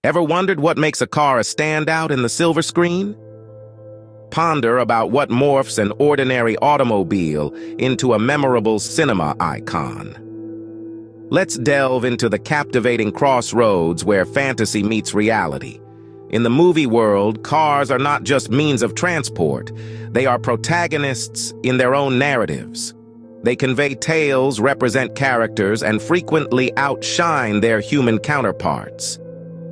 Ever wondered what makes a car a standout in the silver screen? Ponder about what morphs an ordinary automobile into a memorable cinema icon. Let's delve into the captivating crossroads where fantasy meets reality. In the movie world, cars are not just means of transport. They are protagonists in their own narratives. They convey tales, represent characters, and frequently outshine their human counterparts.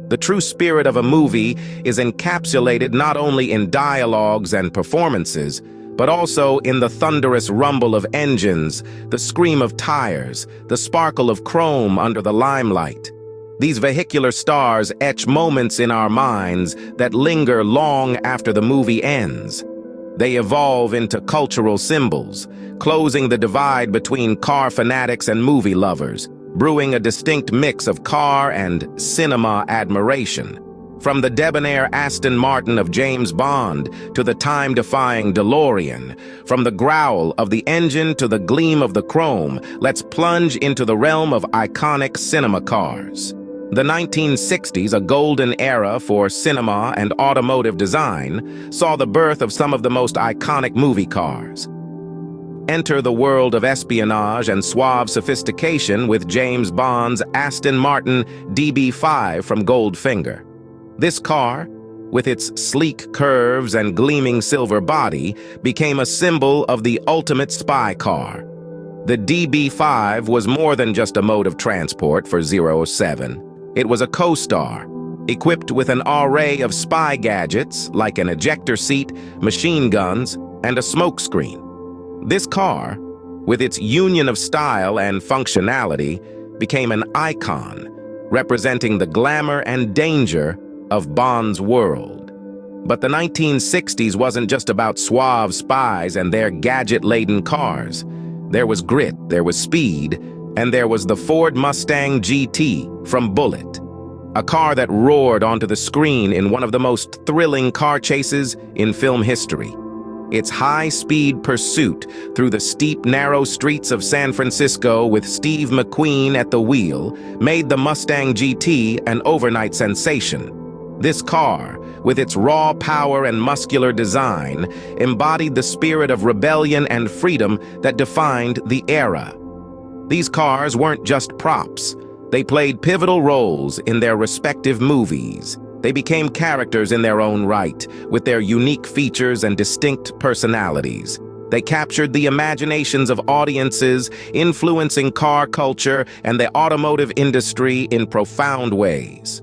The true spirit of a movie is encapsulated not only in dialogues and performances, but also in the thunderous rumble of engines, the scream of tires, the sparkle of chrome under the limelight. These vehicular stars etch moments in our minds that linger long after the movie ends. They evolve into cultural symbols, closing the divide between car fanatics and movie lovers, brewing a distinct mix of car and cinema admiration. From the debonair Aston Martin of James Bond to the time-defying DeLorean, from the growl of the engine to the gleam of the chrome, let's plunge into the realm of iconic cinema cars. The 1960s, a golden era for cinema and automotive design, saw the birth of some of the most iconic movie cars. Enter the world of espionage and suave sophistication with James Bond's Aston Martin DB5 from Goldfinger. This car, with its sleek curves and gleaming silver body, became a symbol of the ultimate spy car. The DB5 was more than just a mode of transport for 007. It was a co-star, equipped with an array of spy gadgets like an ejector seat, machine guns, and a smokescreen. This car, with its union of style and functionality, became an icon, representing the glamour and danger of Bond's world. But the 1960s wasn't just about suave spies and their gadget-laden cars. There was grit, there was speed, and there was the Ford Mustang GT from Bullitt, a car that roared onto the screen in one of the most thrilling car chases in film history. Its high-speed pursuit through the steep, narrow streets of San Francisco with Steve McQueen at the wheel made the Mustang GT an overnight sensation. This car, with its raw power and muscular design, embodied the spirit of rebellion and freedom that defined the era. These cars weren't just props. They played pivotal roles in their respective movies. They became characters in their own right, with their unique features and distinct personalities. They captured the imaginations of audiences, influencing car culture and the automotive industry in profound ways.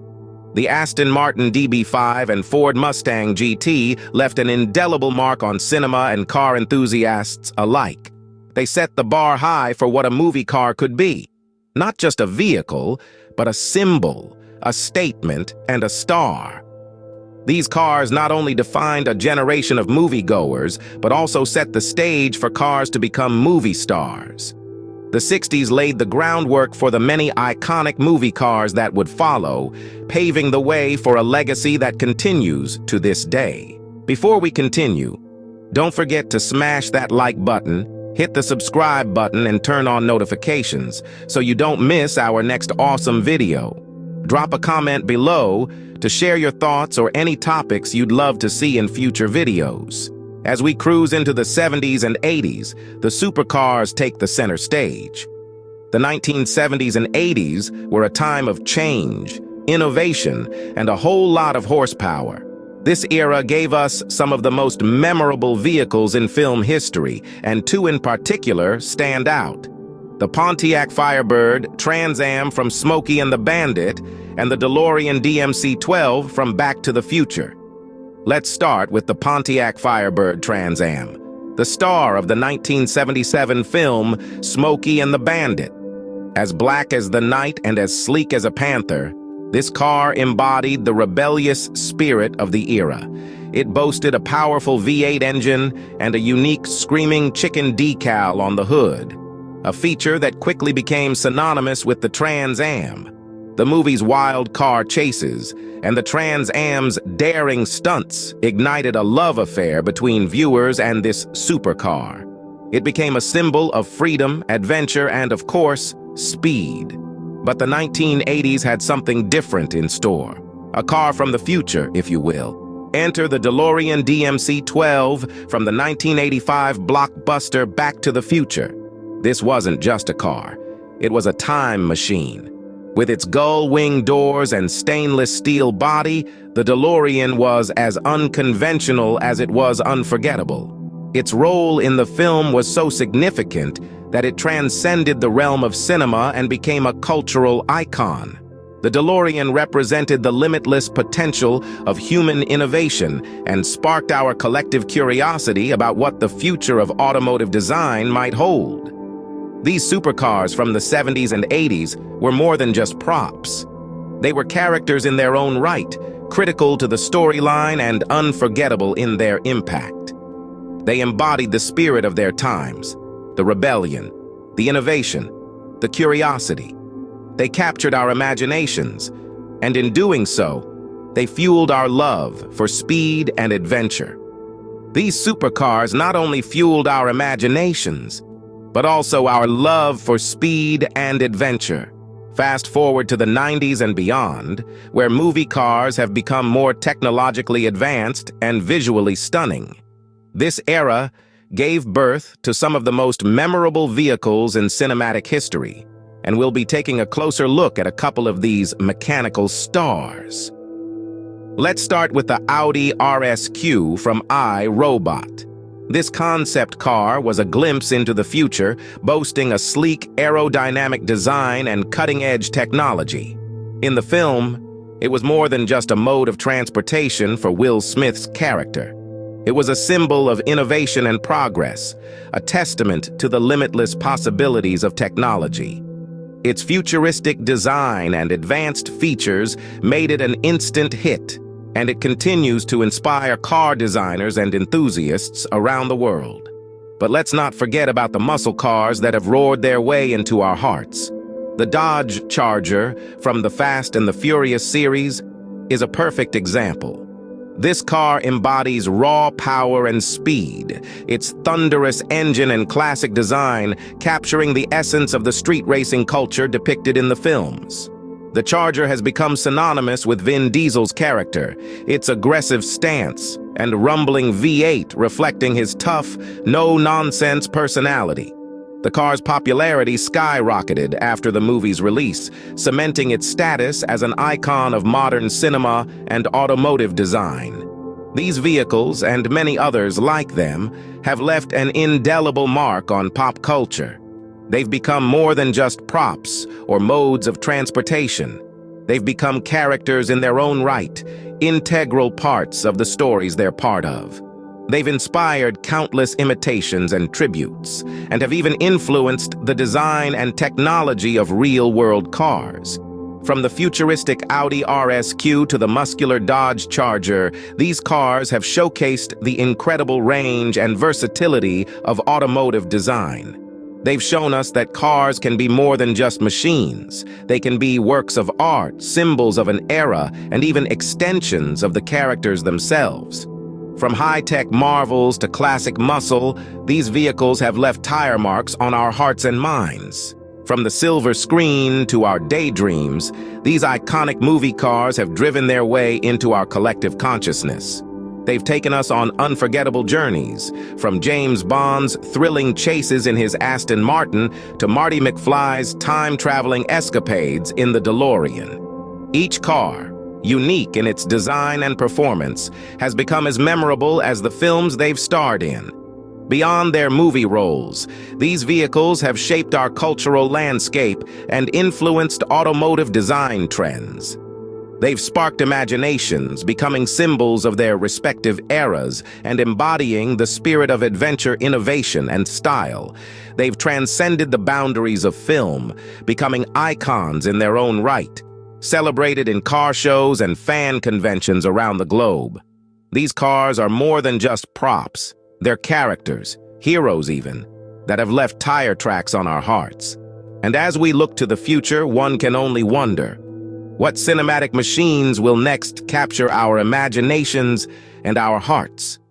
The Aston Martin DB5 and Ford Mustang GT left an indelible mark on cinema and car enthusiasts alike. They set the bar high for what a movie car could be. Not just a vehicle, but a symbol, a statement, and a star. These cars not only defined a generation of moviegoers, but also set the stage for cars to become movie stars. The 60s laid the groundwork for the many iconic movie cars that would follow, paving the way for a legacy that continues to this day. Before we continue, don't forget to smash that like button, hit the subscribe button, and turn on notifications so you don't miss our next awesome video. Drop a comment below to share your thoughts or any topics you'd love to see in future videos. As we cruise into the 70s and 80s, the supercars take the center stage. The 1970s and 80s were a time of change, innovation, and a whole lot of horsepower. This era gave us some of the most memorable vehicles in film history, and two in particular stand out: the Pontiac Firebird Trans Am from Smokey and the Bandit, and the DeLorean DMC-12 from Back to the Future. Let's start with the Pontiac Firebird Trans Am, the star of the 1977 film Smokey and the Bandit. As black as the night and as sleek as a panther, this car embodied the rebellious spirit of the era. It boasted a powerful V8 engine and a unique screaming chicken decal on the hood, a feature that quickly became synonymous with the Trans Am. The movie's wild car chases and the Trans Am's daring stunts ignited a love affair between viewers and this supercar. It became a symbol of freedom, adventure, and, of course, speed. But the 1980s had something different in store. A car from the future, if you will. Enter the DeLorean DMC-12 from the 1985 blockbuster Back to the Future. This wasn't just a car. It was a time machine. With its gull-wing doors and stainless steel body, the DeLorean was as unconventional as it was unforgettable. Its role in the film was so significant that it transcended the realm of cinema and became a cultural icon. The DeLorean represented the limitless potential of human innovation and sparked our collective curiosity about what the future of automotive design might hold. These supercars from the 70s and 80s were more than just props. They were characters in their own right, critical to the storyline and unforgettable in their impact. They embodied the spirit of their times, the rebellion, the innovation, the curiosity. They captured our imaginations, and in doing so, they fueled our love for speed and adventure. These supercars not only fueled our imaginations, but also our love for speed and adventure. Fast forward to the 90s and beyond, where movie cars have become more technologically advanced and visually stunning. This era gave birth to some of the most memorable vehicles in cinematic history, and we'll be taking a closer look at a couple of these mechanical stars. Let's start with the Audi RSQ from iRobot. This concept car was a glimpse into the future, boasting a sleek aerodynamic design and cutting-edge technology. In the film, it was more than just a mode of transportation for Will Smith's character. It was a symbol of innovation and progress, a testament to the limitless possibilities of technology. Its futuristic design and advanced features made it an instant hit, and it continues to inspire car designers and enthusiasts around the world. But let's not forget about the muscle cars that have roared their way into our hearts. The Dodge Charger from the Fast and the Furious series is a perfect example. This car embodies raw power and speed, its thunderous engine and classic design capturing the essence of the street racing culture depicted in the films. The Charger has become synonymous with Vin Diesel's character, its aggressive stance and rumbling V8 reflecting his tough, no-nonsense personality. The car's popularity skyrocketed after the movie's release, cementing its status as an icon of modern cinema and automotive design. These vehicles, and many others like them, have left an indelible mark on pop culture. They've become more than just props or modes of transportation. They've become characters in their own right, integral parts of the stories they're part of. They've inspired countless imitations and tributes, and have even influenced the design and technology of real-world cars. From the futuristic Audi RSQ to the muscular Dodge Charger, these cars have showcased the incredible range and versatility of automotive design. They've shown us that cars can be more than just machines. They can be works of art, symbols of an era, and even extensions of the characters themselves. From high-tech marvels to classic muscle, these vehicles have left tire marks on our hearts and minds. From the silver screen to our daydreams, these iconic movie cars have driven their way into our collective consciousness. They've taken us on unforgettable journeys, from James Bond's thrilling chases in his Aston Martin to Marty McFly's time-traveling escapades in the DeLorean. Each car, unique in its design and performance, has become as memorable as the films they've starred in. Beyond their movie roles, these vehicles have shaped our cultural landscape and influenced automotive design trends. They've sparked imaginations, becoming symbols of their respective eras and embodying the spirit of adventure, innovation, and style. They've transcended the boundaries of film, becoming icons in their own right, celebrated in car shows and fan conventions around the globe. These cars are more than just props. They're characters, heroes even, that have left tire tracks on our hearts. And as we look to the future, one can only wonder, what cinematic machines will next capture our imaginations and our hearts?